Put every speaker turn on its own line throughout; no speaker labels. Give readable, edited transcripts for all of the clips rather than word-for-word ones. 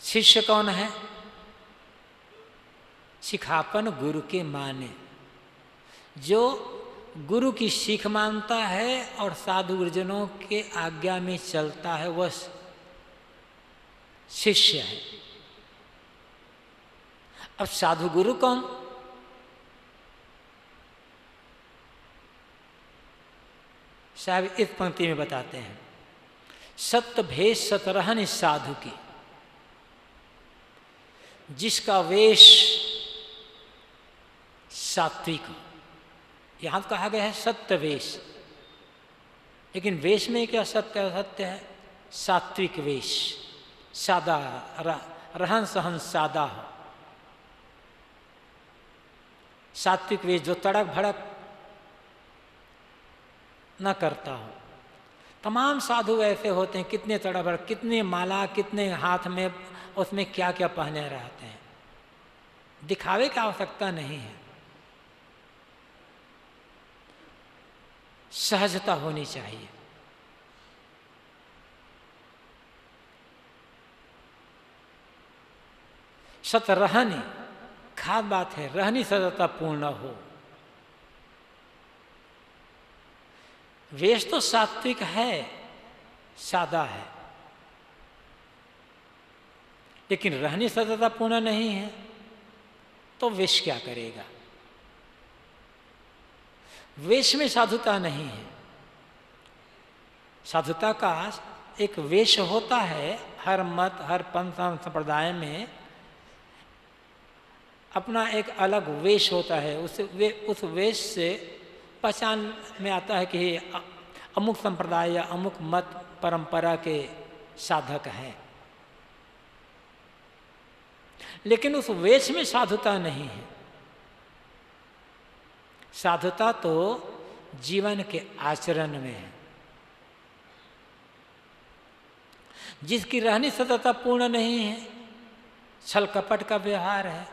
शिष्य कौन है? सिखापन गुरु के माने, जो गुरु की सीख मानता है और साधु गुरुजनों के आज्ञा में चलता है, वह शिष्य है। अब साधु गुरु कौन? साहब इस पंक्ति में बताते हैं, सत्य भेष सतरहन साधु की, जिसका वेश सात्विक। यहां तो कहा गया है सत्य वेश, लेकिन वेश में क्या सत्य सत्य है? सात्विक वेश, सादा, रहन सहन सादा हो, सात्विक वेश, जो तड़क भड़क न करता हो। तमाम साधु ऐसे होते हैं, कितने तड़क भड़क, कितने माला, कितने हाथ में उसमें क्या क्या पहने रहते हैं। दिखावे की आवश्यकता नहीं है, सहजता होनी चाहिए। सत रहनी, खास बात है, रहनी सतता पूर्ण हो। वेश तो सात्विक है, सादा है, लेकिन रहनी सतता पूर्ण नहीं है, तो वेश क्या करेगा? वेश में साधुता नहीं है। साधुता का एक वेश होता है, हर मत, हर पंथ संप्रदाय में अपना एक अलग वेश होता है। उस वेश से पहचान में आता है कि अमुक संप्रदाय या अमुक मत परंपरा के साधक हैं, लेकिन उस वेश में साधुता नहीं है। साधुता तो जीवन के आचरण में है। जिसकी रहनी सतता पूर्ण नहीं है, छल कपट का व्यवहार है,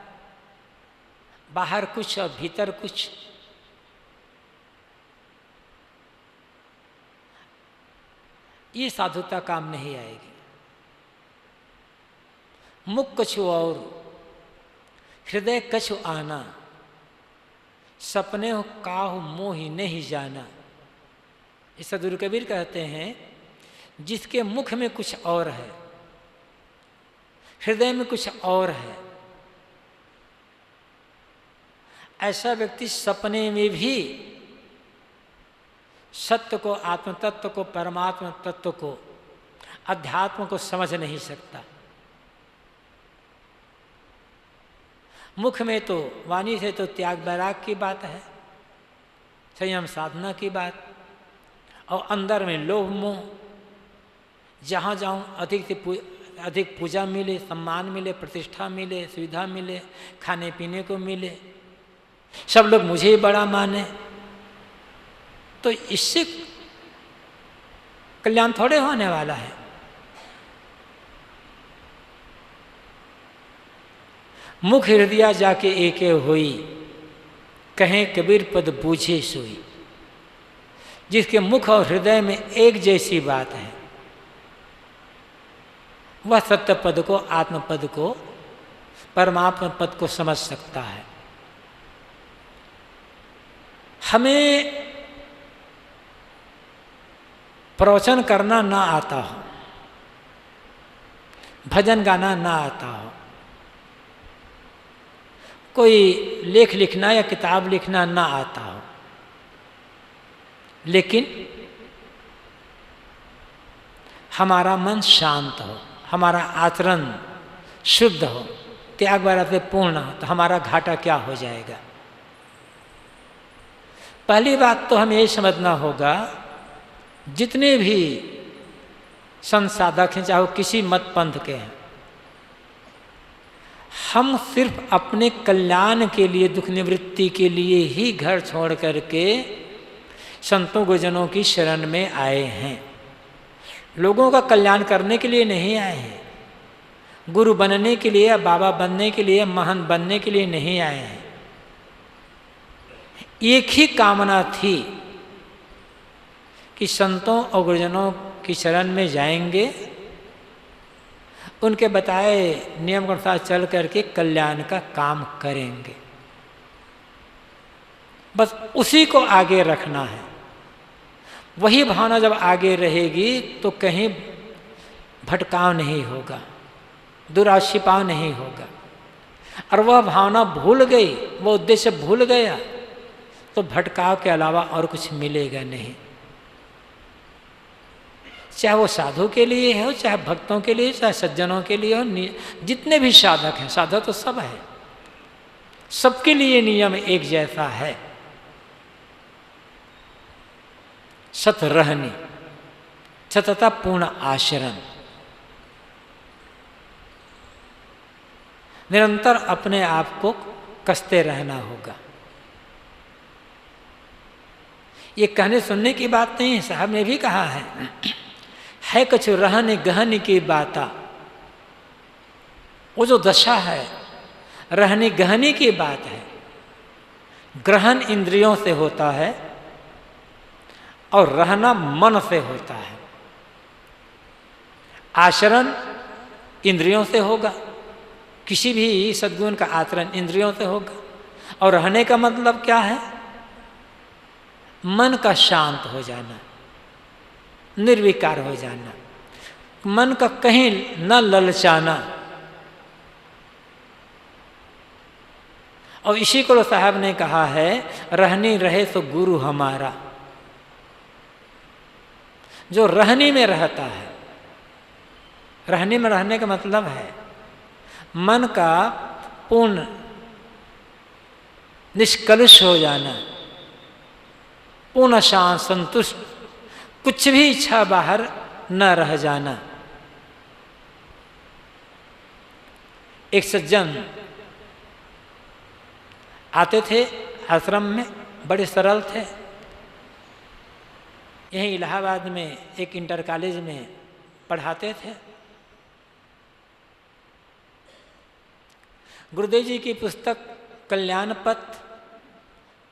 बाहर कुछ और भीतर कुछ, ये साधुता काम नहीं आएगी। मुख कछु और हृदय कछु आना, सपने हो काहु मोहि नहीं जाना। इस सदगुरु कबीर कहते हैं, जिसके मुख में कुछ और है, हृदय में कुछ और है, ऐसा व्यक्ति सपने में भी सत्य को, आत्म तत्व को, परमात्मा तत्व को, अध्यात्म को समझ नहीं सकता। मुख में तो, वाणी से तो त्याग वैराग की बात है, संयम साधना की बात, और अंदर में लोभ मोह, जहाँ जाऊँ अधिक से अधिक पूजा मिले, सम्मान मिले, प्रतिष्ठा मिले, सुविधा मिले, खाने पीने को मिले, सब लोग मुझे ही बड़ा माने, तो इससे कल्याण थोड़े होने वाला है। मुख हृदय जाके एके होई, कहें कबीर पद बूझे सोई। जिसके मुख और हृदय में एक जैसी बात है, वह सत्य पद को, आत्म पद को, परमात्मा पद को समझ सकता है। हमें प्रवचन करना ना आता हो, भजन गाना ना आता हो, कोई लेख लिखना या किताब लिखना ना आता हो, लेकिन हमारा मन शांत हो, हमारा आचरण शुद्ध हो, त्याग वैराग से पूर्ण हो, तो हमारा घाटा क्या हो जाएगा? पहली बात तो हमें ये समझना होगा, जितने भी संत साधक हैं, चाहे वो किसी मत पंथ के हैं, हम सिर्फ अपने कल्याण के लिए, दुख निवृत्ति के लिए ही घर छोड़ करके संतों गुरुजनों की शरण में आए हैं। लोगों का कल्याण करने के लिए नहीं आए हैं, गुरु बनने के लिए, बाबा बनने के लिए, महंत बनने के लिए नहीं आए हैं। एक ही कामना थी कि संतों और गुरुजनों की शरण में जाएंगे उनके बताए नियम के अनुसार चल करके कल्याण का काम करेंगे। बस उसी को आगे रखना है। वही भावना जब आगे रहेगी तो कहीं भटकाव नहीं होगा, दुराशिपाव नहीं होगा। और वह भावना भूल गई, वो उद्देश्य भूल गया, तो भटकाव के अलावा और कुछ मिलेगा नहीं। चाहे वो साधु के लिए हो, चाहे भक्तों के लिए, चाहे सज्जनों के लिए हो, जितने भी साधक हैं, साधक तो सब है, सबके लिए नियम एक जैसा है। सत रहनी, सतता पूर्ण आचरण, निरंतर अपने आप को कसते रहना होगा। ये कहने सुनने की बात नहीं है, साहब ने भी कहा है कुछ रहने गहन की बाता। वो जो दशा है रहने गहनी की बात है। ग्रहण इंद्रियों से होता है और रहना मन से होता है। आचरण इंद्रियों से होगा, किसी भी सद्गुण का आचरण इंद्रियों से होगा। और रहने का मतलब क्या है? मन का शांत हो जाना, निर्विकार हो जाना, मन का कहीं न ललचाना। और इसी को साहब ने कहा है, रहनी रहे तो गुरु हमारा। जो रहनी में रहता है, रहने में रहने का मतलब है मन का पूर्ण निष्कलुष हो जाना, पूर्ण शांत संतुष्ट, कुछ भी इच्छा बाहर न रह जाना। एक सज्जन आते थे आश्रम में, बड़े सरल थे। यहीं इलाहाबाद में एक इंटर कॉलेज में पढ़ाते थे। गुरुदेव जी की पुस्तक कल्याण पथ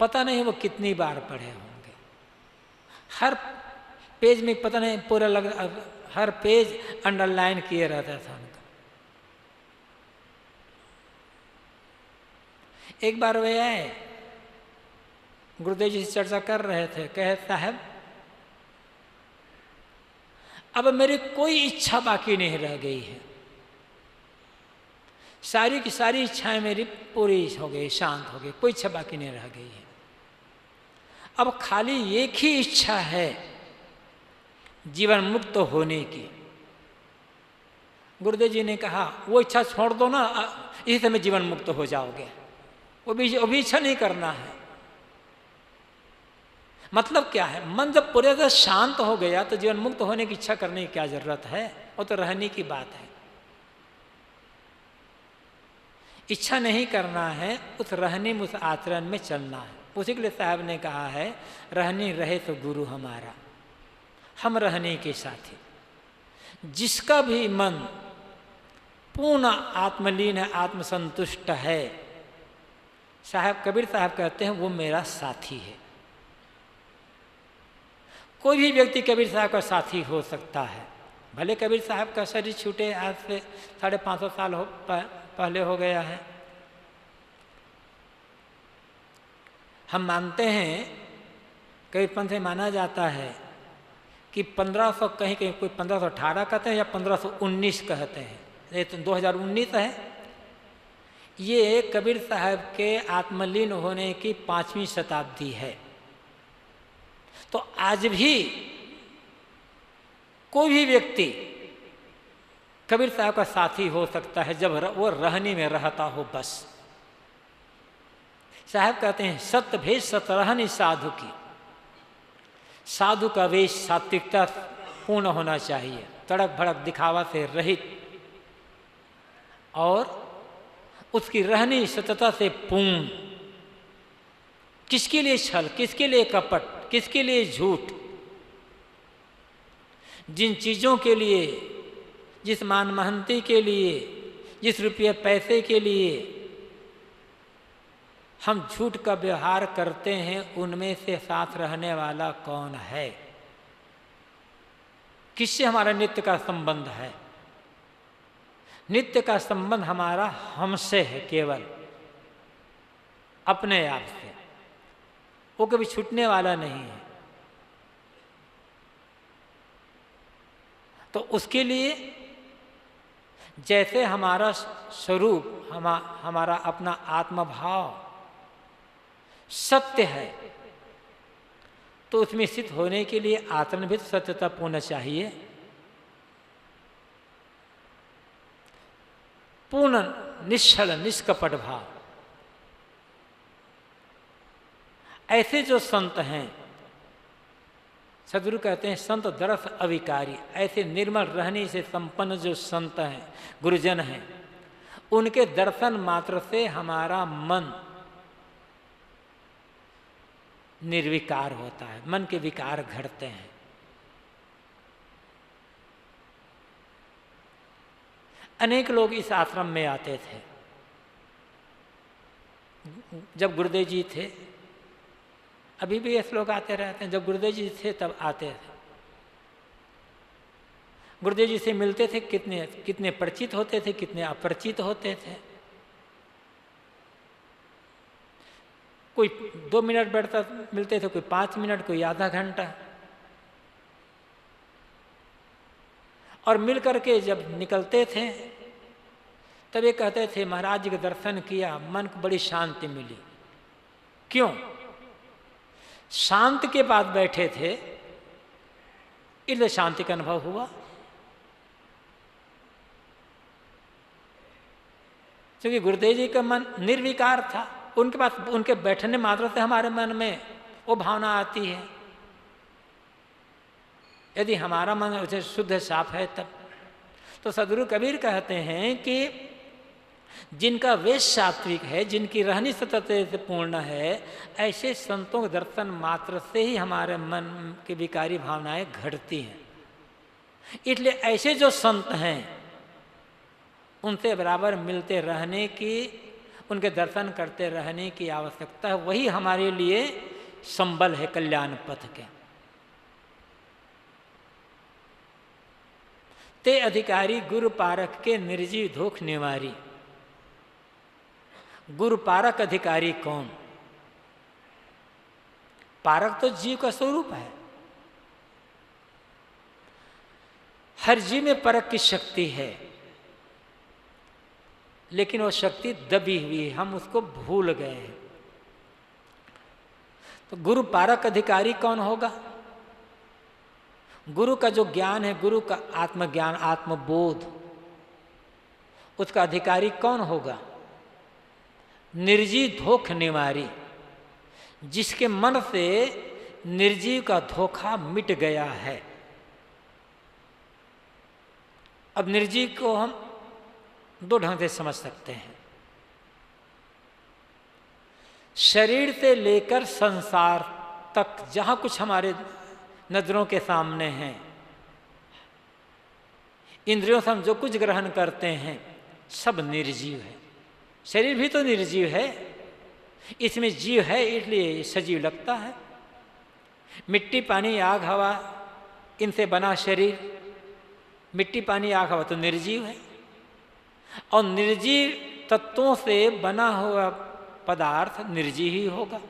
पता नहीं वो कितनी बार पढ़े होंगे। हर पेज में पता नहीं पूरा हर पेज अंडरलाइन किए रहता था उनका। एक बार वे आए, गुरुदेव जी से चर्चा कर रहे थे, कहे साहब अब मेरी कोई इच्छा बाकी नहीं रह गई है, सारी की सारी इच्छाएं मेरी पूरी हो गई, शांत हो गई, कोई इच्छा बाकी नहीं रह गई है। अब खाली एक ही इच्छा है, जीवन मुक्त होने की। गुरुदेव जी ने कहा वो इच्छा छोड़ दो ना, इसी समय जीवन मुक्त हो जाओगे। वो भी इच्छा नहीं करना है। मतलब क्या है? मन जब पूरे तरह शांत हो गया तो जीवन मुक्त होने की इच्छा करने की क्या जरूरत है? वो तो रहने की बात है। इच्छा नहीं करना है, उस रहने में, उस आचरण में चलना है। उसी के लिए साहब ने कहा है, रहनी रहे तो गुरु हमारा, हम रहने के साथी। जिसका भी मन पूर्ण आत्मलीन है, आत्मसंतुष्ट है, साहब कबीर साहब कहते हैं वो मेरा साथी है। कोई भी व्यक्ति कबीर साहब का साथी हो सकता है। भले कबीर साहब का शरीर छूटे आज से 550 साल पहले हो गया है। हम मानते हैं, कबीर पंथ में माना जाता है कि 1500 कहीं कहीं कोई 1518 कहते हैं या 1519 कहते हैं, ये तो 2019 है। ये कबीर साहब के आत्मलीन होने की 5वीं शताब्दी है। तो आज भी कोई भी व्यक्ति कबीर साहब का साथी हो सकता है जब वो रहनी में रहता हो। बस साहब कहते हैं, सत्य भेष सत रहनी साधु की। साधु का वेश सात्विकता पूर्ण होना चाहिए, तड़क भड़क दिखावा से रहित, और उसकी रहनी सतता से पूर्ण। किसके लिए छल, किसके लिए कपट, किसके लिए झूठ? जिन चीज़ों के लिए, जिस मान महंती के लिए, जिस रुपये पैसे के लिए हम झूठ का व्यवहार करते हैं, उनमें से साथ रहने वाला कौन है? किससे हमारा नित्य का संबंध है? नित्य का संबंध हमारा हमसे है, केवल अपने आप से, वो कभी छूटने वाला नहीं है। तो उसके लिए जैसे हमारा स्वरूप, हमारा अपना आत्मभाव सत्य है, तो उसमें स्थित होने के लिए आचरण भी सत्यता होना चाहिए। पूर्ण निश्चल निष्कपट भाव। ऐसे जो संत हैं, सदगुरु कहते हैं संत दरस अविकारी, ऐसे निर्मल रहने से संपन्न जो संत हैं, गुरुजन हैं, उनके दर्शन मात्र से हमारा मन निर्विकार होता है, मन के विकार घटते हैं। अनेक लोग इस आश्रम में आते थे। जब गुरुदेव जी थे, अभी भी ऐसे लोग आते रहते हैं, जब गुरुदेव जी थे तब आते थे। गुरुदेव जी से मिलते थे, कितने कितने परिचित होते थे, कितने अपरिचित होते थे। कोई 2 मिनट बैठता मिलते थे, कोई 5 मिनट, कोई आधा घंटा। और मिल करके जब निकलते थे तब ये कहते थे महाराज जी का दर्शन किया, मन को बड़ी शांति मिली। क्यों? शांत के बाद बैठे थे, इसलिए शांति का अनुभव हुआ। क्योंकि गुरुदेव जी का मन निर्विकार था, उनके पास, उनके बैठने मात्र से हमारे मन में वो भावना आती है। यदि हमारा मन उसे शुद्ध साफ है तब। तो सदगुरु कबीर कहते हैं कि जिनका वेश सात्विक है, जिनकी रहनी सतत से पूर्ण है, ऐसे संतों के दर्शन मात्र से ही हमारे मन की विकारी भावनाएं घटती हैं। इसलिए ऐसे जो संत हैं उनसे बराबर मिलते रहने की, उनके दर्शन करते रहने की आवश्यकता है। वही हमारे लिए संबल है कल्याण पथ के। ते अधिकारी गुरु पारक के निर्जीव धोख निवारी। गुरु पारक अधिकारी कौन? पारक तो जीव का स्वरूप है। हर जीव में परक की शक्ति है, लेकिन वो शक्ति दबी हुई है, हम उसको भूल गए हैं। तो गुरु पारक अधिकारी कौन होगा? गुरु का जो ज्ञान है, गुरु का आत्मज्ञान, आत्मबोध, उसका अधिकारी कौन होगा? निर्जीव धोख निवारी, जिसके मन से निर्जीव का धोखा मिट गया है। अब निर्जीव को हम 2 ढंग से समझ सकते हैं। शरीर से लेकर संसार तक जहां कुछ हमारे नजरों के सामने हैं, इंद्रियों से हम जो कुछ ग्रहण करते हैं, सब निर्जीव है। शरीर भी तो निर्जीव है, इसमें जीव है इसलिए सजीव लगता है। मिट्टी पानी आग हवा, इनसे बना शरीर, मिट्टी पानी आग हवा तो निर्जीव है, और निर्जीव तत्वों से बना हुआ पदार्थ निर्जीव ही होगा।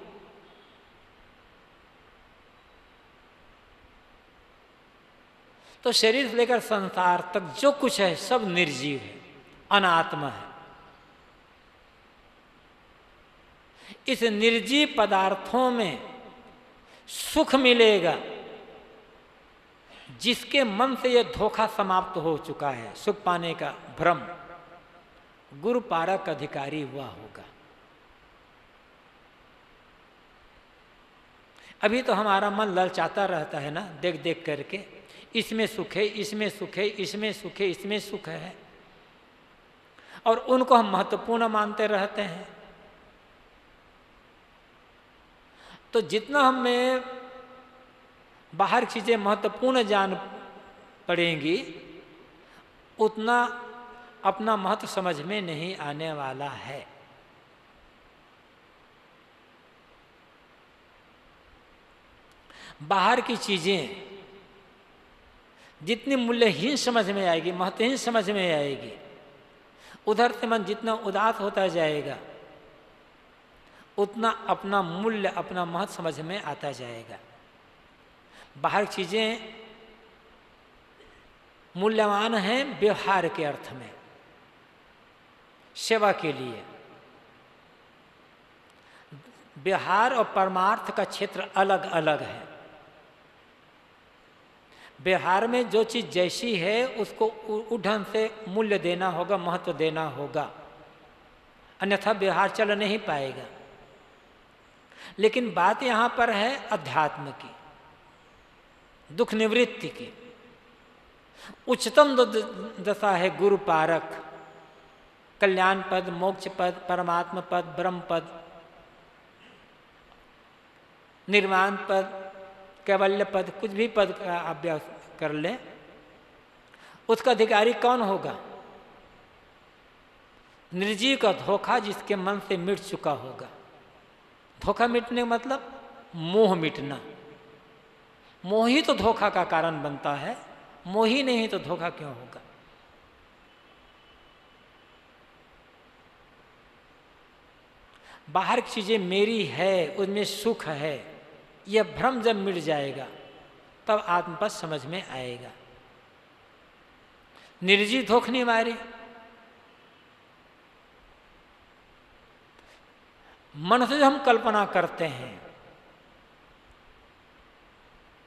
तो शरीर से लेकर संसार तक जो कुछ है सब निर्जीव है, अनात्मा है। इस निर्जीव पदार्थों में सुख मिलेगा जिसके मन से यह धोखा समाप्त हो चुका है, सुख पाने का भ्रम। गुरु पारक अधिकारी हुआ होगा। अभी तो हमारा मन ललचाता रहता है ना, देख देख करके, इसमें सुख है, इसमें सुख है, इसमें सुख है, इसमें सुख है, और उनको हम महत्वपूर्ण मानते रहते हैं। तो जितना हमें बाहर चीजें महत्वपूर्ण जान पड़ेंगी, उतना अपना महत्व समझ में नहीं आने वाला है। बाहर की चीजें जितनी मूल्यहीन समझ में आएगी, महत्वहीन समझ में आएगी, उधर से मन जितना उदास होता जाएगा उतना अपना मूल्य, अपना महत्व समझ में आता जाएगा। बाहर चीजें मूल्यवान हैं व्यवहार के अर्थ में, सेवा के लिए। व्यवहार और परमार्थ का क्षेत्र अलग अलग है। व्यवहार में जो चीज जैसी है उसको उस ढंग से मूल्य देना होगा, महत्व देना होगा, अन्यथा व्यवहार चल नहीं पाएगा। लेकिन बात यहां पर है अध्यात्म की, दुख निवृत्ति की। उच्चतम दशा है गुरु पारक, कल्याण पद, मोक्ष पद, परमात्मा पद, ब्रह्म पद, निर्वाण पद, कैवल्य पद, कुछ भी पद का अभ्यास कर ले, उसका अधिकारी कौन होगा? निर्जीव का धोखा जिसके मन से मिट चुका होगा। धोखा मिटने का मतलब मोह मिटना। मोह ही तो धोखा का कारण बनता है, मोह ही नहीं तो धोखा क्यों होगा? बाहर की चीजें मेरी है, उसमें सुख है, यह भ्रम जब मिट जाएगा तब आत्मपद समझ में आएगा। निर्जीव धोख नहीं मारे, मन से जो हम कल्पना करते हैं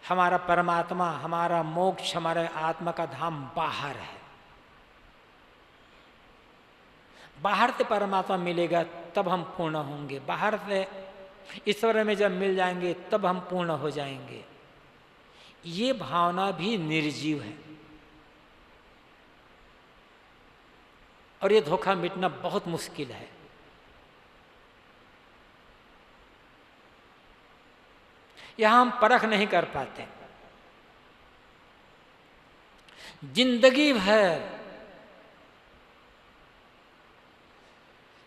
हमारा परमात्मा, हमारा मोक्ष, हमारे आत्मा का धाम बाहर है। बाहर से परमात्मा मिलेगा तब हम पूर्ण होंगे, बाहर से ईश्वर में जब मिल जाएंगे तब हम पूर्ण हो जाएंगे। ये भावना भी निर्जीव है और ये धोखा मिटना बहुत मुश्किल है। यहां हम परख नहीं कर पाते। जिंदगी भर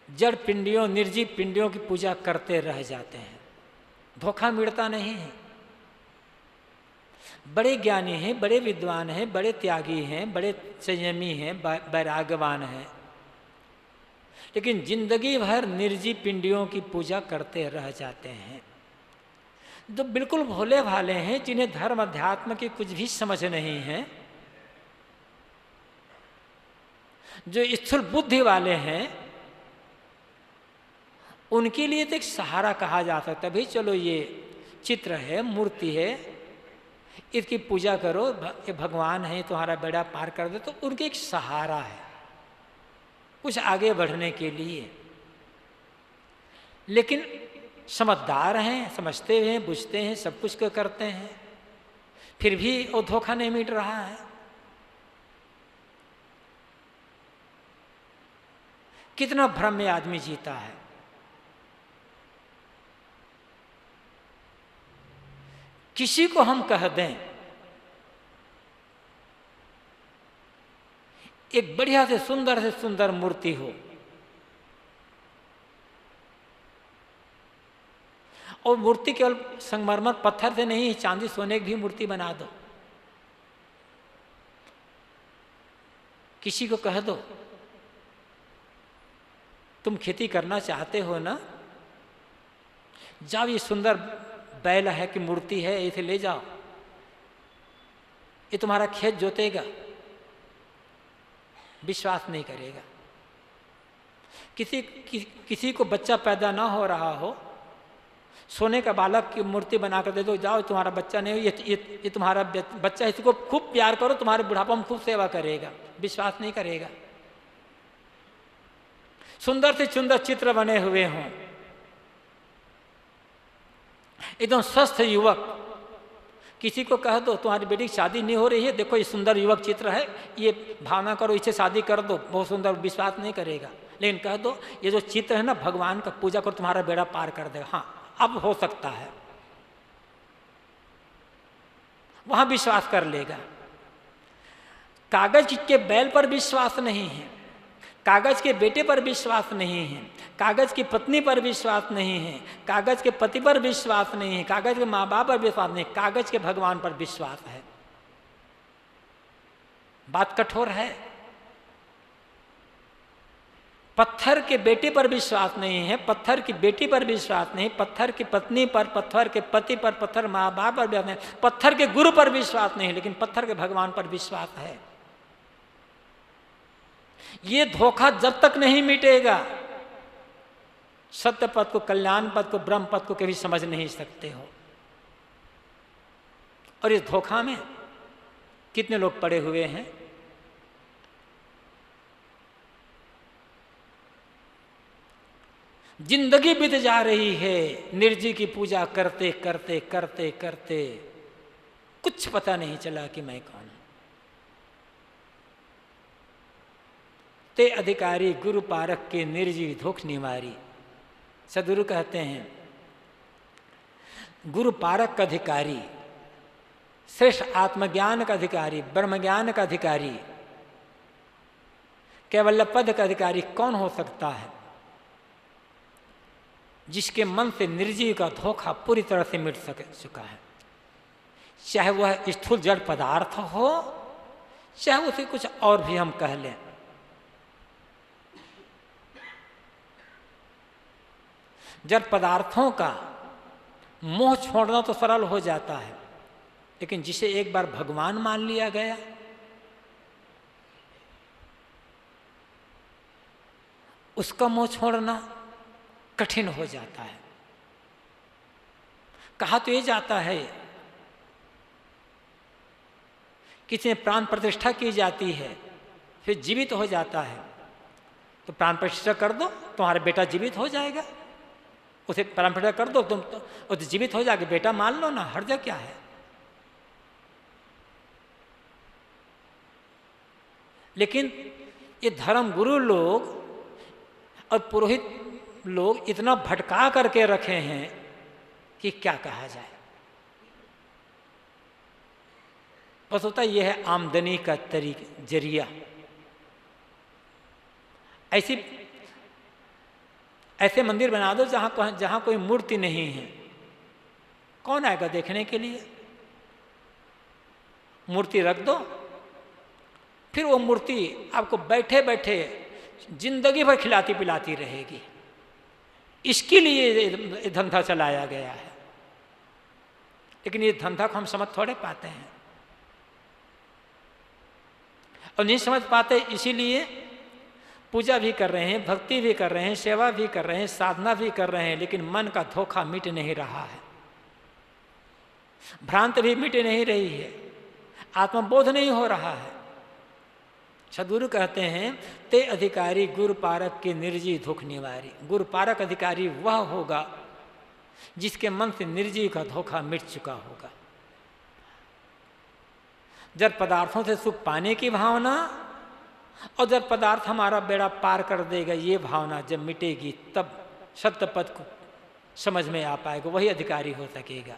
जड़ पिंडियों, निर्जीव पिंडियों की पूजा करते रह जाते हैं, धोखा मिटता नहीं है। बड़े ज्ञानी हैं, बड़े विद्वान हैं, बड़े त्यागी हैं, बड़े संयमी हैं, वैराग्यवान हैं, लेकिन जिंदगी भर निर्जीव पिंडियों की पूजा करते रह जाते हैं। जो बिल्कुल भोले भाले हैं, जिन्हें धर्म अध्यात्म की कुछ भी समझ नहीं है, जो स्थूल बुद्धि वाले हैं, उनके लिए तो एक सहारा कहा जा सकता है। भाई चलो ये चित्र है, मूर्ति है, इसकी पूजा करो, ये भगवान है, तुम्हारा बेड़ा पार कर दे, तो उनके एक सहारा है कुछ आगे बढ़ने के लिए। लेकिन समझदार हैं, समझते हैं, बुझते हैं, सब कुछ को करते हैं, फिर भी वो धोखा नहीं मिट रहा है। कितना भ्रम में आदमी जीता है। किसी को हम कह दें एक बढ़िया से सुंदर मूर्ति हो और मूर्ति केवल संगमरमर पत्थर से नहीं, चांदी सोने की भी मूर्ति बना दो, किसी को कह दो तुम खेती करना चाहते हो ना, जाओ ये सुंदर बैल है कि मूर्ति है, इसे ले जाओ, ये तुम्हारा खेत जोतेगा। विश्वास नहीं करेगा। किसी को बच्चा पैदा ना हो रहा हो, सोने का बालक की मूर्ति बनाकर दे दो, जाओ तुम्हारा बच्चा नहीं, ये तुम्हारा बच्चा, इसको खूब प्यार करो, तुम्हारे बुढ़ापा में खूब सेवा करेगा। विश्वास नहीं करेगा। सुंदर से सुंदर चित्र बने हुए हों, एकदम स्वस्थ युवक, किसी को कह दो तुम्हारी बेटी की शादी नहीं हो रही है, देखो ये सुंदर युवक चित्र है, ये भावना करो, इसे शादी कर दो, बहुत सुंदर। विश्वास नहीं करेगा। लेकिन कह दो ये जो चित्र है ना, भगवान का पूजा करो, तुम्हारा बेड़ा पार कर देगा। हाँ, अब हो सकता है, वहां विश्वास कर लेगा। कागज के बैल पर विश्वास नहीं है, कागज के बेटे पर विश्वास नहीं है, कागज की पत्नी पर विश्वास नहीं है, कागज के पति पर विश्वास नहीं है, कागज के माँ बाप पर विश्वास नहीं, कागज के भगवान पर विश्वास है। बात कठोर है। पत्थर के बेटे पर विश्वास नहीं है, पत्थर की बेटी पर विश्वास नहीं, पत्थर की पत्नी पर, पत्थर के पति पर, पत्थर माँ बाप पर विश्वास नहीं, पत्थर के गुरु पर विश्वास नहीं, लेकिन पत्थर के भगवान पर विश्वास है। ये धोखा जब तक नहीं मिटेगा, सत्य पद को, कल्याण पद को, ब्रह्म पद को कभी समझ नहीं सकते हो। और इस धोखा में कितने लोग पड़े हुए हैं। जिंदगी बीत जा रही है निर्जी की पूजा करते करते करते करते, कुछ पता नहीं चला कि मैं कौन हूं। ते अधिकारी गुरु पारक के निर्जी धोख निवारी। सदगुरु कहते हैं गुरु पारक का अधिकारी, श्रेष्ठ आत्मज्ञान का अधिकारी, ब्रह्म ज्ञान का अधिकारी, कैवल्य पद का अधिकारी कौन हो सकता है? जिसके मन से निर्जीव का धोखा पूरी तरह से मिट चुका है, चाहे वह स्थूल जड़ पदार्थ हो, चाहे उसे कुछ और भी हम कह लें। जड़ पदार्थों का मोह छोड़ना तो सरल हो जाता है, लेकिन जिसे एक बार भगवान मान लिया गया, उसका मोह छोड़ना कठिन हो जाता है। कहा तो ये जाता है, किसी ने प्राण प्रतिष्ठा की जाती है, फिर जीवित हो जाता है, तो प्राण प्रतिष्ठा कर दो, तुम्हारा बेटा जीवित हो जाएगा। उसे प्राण प्रतिष्ठा कर दो, तुम तो जीवित हो जाएगा, बेटा मान लो ना, हर्ज क्या है। लेकिन ये धर्म गुरु लोग और पुरोहित लोग इतना भटका करके रखे हैं कि क्या कहा जाए। बस होता यह है आमदनी का जरिया। ऐसे मंदिर बना दो जहां कोई मूर्ति नहीं है, कौन आएगा देखने के लिए? मूर्ति रख दो, फिर वो मूर्ति आपको बैठे बैठे जिंदगी भर खिलाती पिलाती रहेगी। इसके लिए ये धंधा चलाया गया है, लेकिन ये धंधा को हम समझ थोड़े पाते हैं, और नहीं समझ पाते, इसीलिए पूजा भी कर रहे हैं, भक्ति भी कर रहे हैं, सेवा भी कर रहे हैं, साधना भी कर रहे हैं, लेकिन मन का धोखा मिट नहीं रहा है, भ्रांत भी मिट नहीं रही है, आत्मबोध नहीं हो रहा है। सदगुरु कहते हैं ते अधिकारी गुरु पारक के निर्जीव धोख निवारी। गुरु पारक अधिकारी वह होगा जिसके मन से निर्जीव का धोखा मिट चुका होगा। जब पदार्थों से सुख पाने की भावना और जब पदार्थ हमारा बेड़ा पार कर देगा, ये भावना जब मिटेगी, तब सत्य पद को समझ में आ पाएगा, वही अधिकारी हो सकेगा।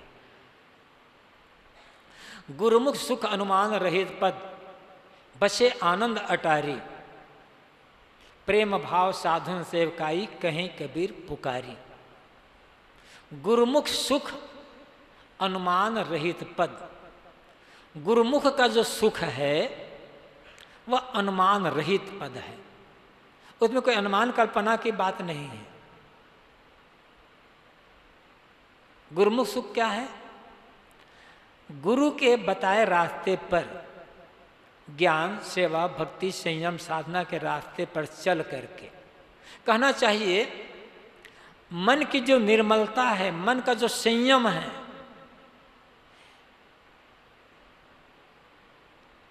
गुरुमुख सुख अनुमान रहित पद बसे आनंद अटारी, प्रेम भाव साधन सेवकाई कहीं कबीर पुकारी। गुरुमुख सुख अनुमान रहित पद, गुरुमुख का जो सुख है वह अनुमान रहित पद है, उसमें कोई अनुमान कल्पना की बात नहीं है। गुरुमुख सुख क्या है? गुरु के बताए रास्ते पर, ज्ञान सेवा भक्ति संयम साधना के रास्ते पर चल करके, कहना चाहिए मन की जो निर्मलता है, मन का जो संयम है,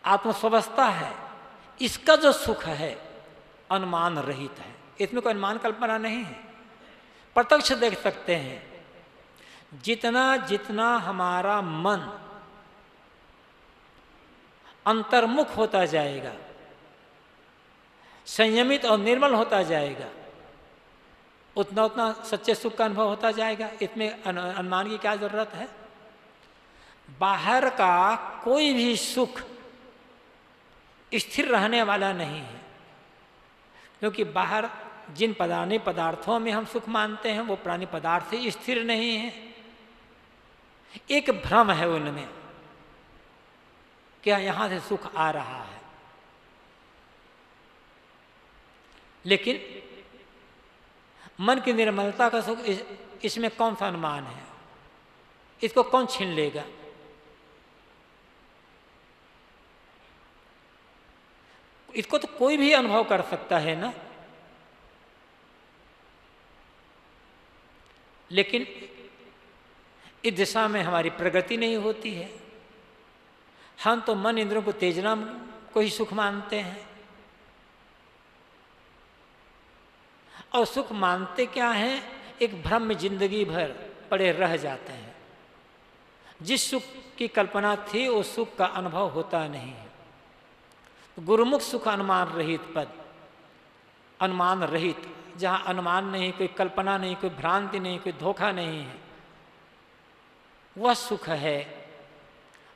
आत्मस्वस्थता है, इसका जो सुख है अनुमान रहित है, इसमें कोई अनुमान कल्पना नहीं है। प्रत्यक्ष देख सकते हैं, जितना जितना हमारा मन अंतर्मुख होता जाएगा, संयमित और निर्मल होता जाएगा, उतना उतना सच्चे सुख का अनुभव होता जाएगा। इसमें अनुमान की क्या जरूरत है? बाहर का कोई भी सुख स्थिर रहने वाला नहीं है, क्योंकि बाहर जिन प्राणी पदार्थों में हम सुख मानते हैं वो प्राणी पदार्थ ही स्थिर नहीं है, एक भ्रम है उनमें क्या यहां से सुख आ रहा है। लेकिन मन की निर्मलता का सुख इसमें कौन सा अनुमान है? इसको कौन छीन लेगा? इसको तो कोई भी अनुभव कर सकता है ना। लेकिन इस दिशा में हमारी प्रगति नहीं होती है। हम तो मन इंद्रियों को तेजना को ही सुख मानते हैं, और सुख मानते क्या हैं? एक भ्रम में जिंदगी भर पड़े रह जाते हैं। जिस सुख की कल्पना थी उस सुख का अनुभव होता नहीं है। तो गुरुमुख सुख अनुमान रहित पद, अनुमान रहित, जहाँ अनुमान नहीं, कोई कल्पना नहीं, कोई भ्रांति नहीं, कोई धोखा नहीं है, वह सुख है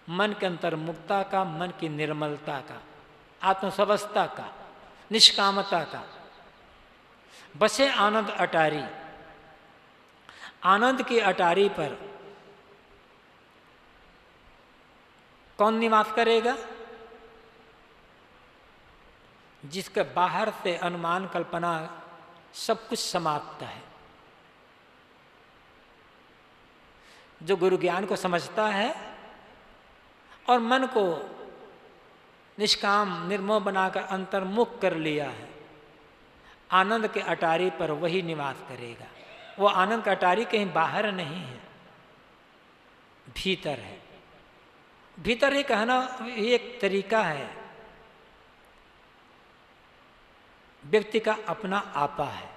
मन के अंतर्मुक्ता का, मन की निर्मलता का, आत्मस्वस्थता का, निष्कामता का। बसे आनंद अटारी, आनंद की अटारी पर कौन निवास करेगा? जिसके बाहर से अनुमान कल्पना सब कुछ समाप्त है। जो गुरु ज्ञान को समझता है और मन को निष्काम निर्मोह बनाकर अंतर्मुख कर लिया है, आनंद के अटारी पर वही निवास करेगा। वो आनंद का अटारी कहीं बाहर नहीं है, भीतर है। भीतर ही कहना ये एक तरीका है, व्यक्ति का अपना आपा है।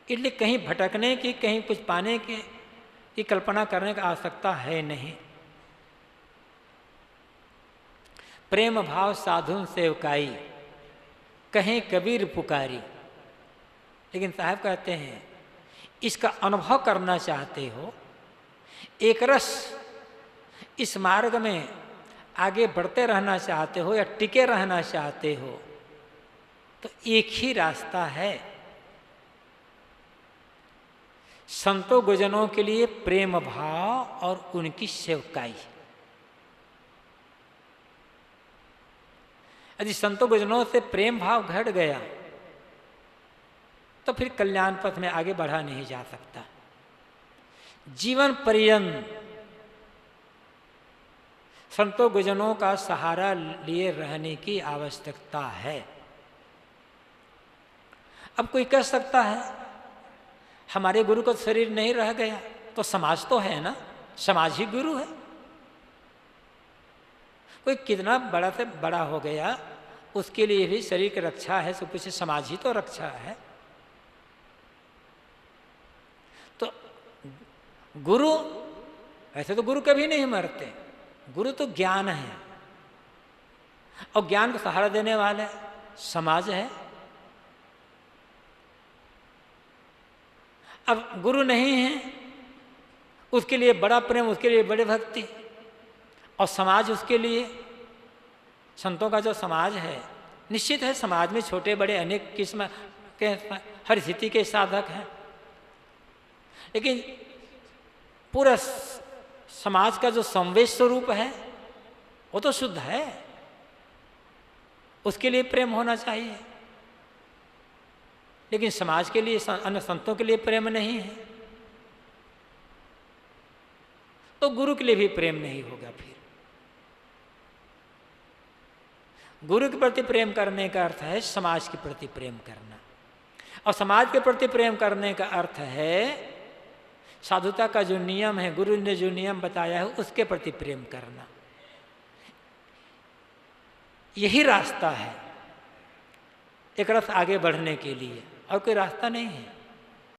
इसलिए कहीं भटकने की, कहीं कुछ पाने की कल्पना करने की आवश्यकता है नहीं। प्रेम भाव साधुन सेवकाई, कहीं कबीर पुकारी। लेकिन साहब कहते हैं इसका अनुभव करना चाहते हो, एक रस इस मार्ग में आगे बढ़ते रहना चाहते हो या टिके रहना चाहते हो, तो एक ही रास्ता है, संतों गुजनों के लिए प्रेम भाव और उनकी सेवकाई। यदि संतों गुजनों से प्रेम भाव घट गया तो फिर कल्याण पथ में आगे बढ़ा नहीं जा सकता। जीवन पर्यंत संतों गुजनों का सहारा लिए रहने की आवश्यकता है। अब कोई कह सकता है हमारे गुरु का शरीर नहीं रह गया, तो समाज तो है ना, समाज ही गुरु है। कोई कितना बड़ा से बड़ा हो गया, उसके लिए भी शरीर की रक्षा है, सब कुछ समाज ही तो रक्षा है। तो गुरु, ऐसे तो गुरु कभी नहीं मरते। गुरु तो ज्ञान है, और ज्ञान को सहारा देने वाले समाज है। अब गुरु नहीं है, उसके लिए बड़ा प्रेम, उसके लिए बड़ी भक्ति, और समाज उसके लिए, संतों का जो समाज है, निश्चित है समाज में छोटे बड़े अनेक किस्म के हर स्थिति के साधक हैं, लेकिन पूरा समाज का जो संवेश स्वरूप है वो तो शुद्ध है, उसके लिए प्रेम होना चाहिए। लेकिन समाज के लिए, अन्य संतों के लिए प्रेम नहीं है, तो गुरु के लिए भी प्रेम नहीं होगा। फिर गुरु के प्रति प्रेम करने का अर्थ है समाज के प्रति प्रेम करना, और समाज के प्रति प्रेम करने का अर्थ है साधुता का जो नियम है, गुरु ने जो नियम बताया है, उसके प्रति प्रेम करना। यही रास्ता है एक रस आगे बढ़ने के लिए, और कोई रास्ता नहीं है।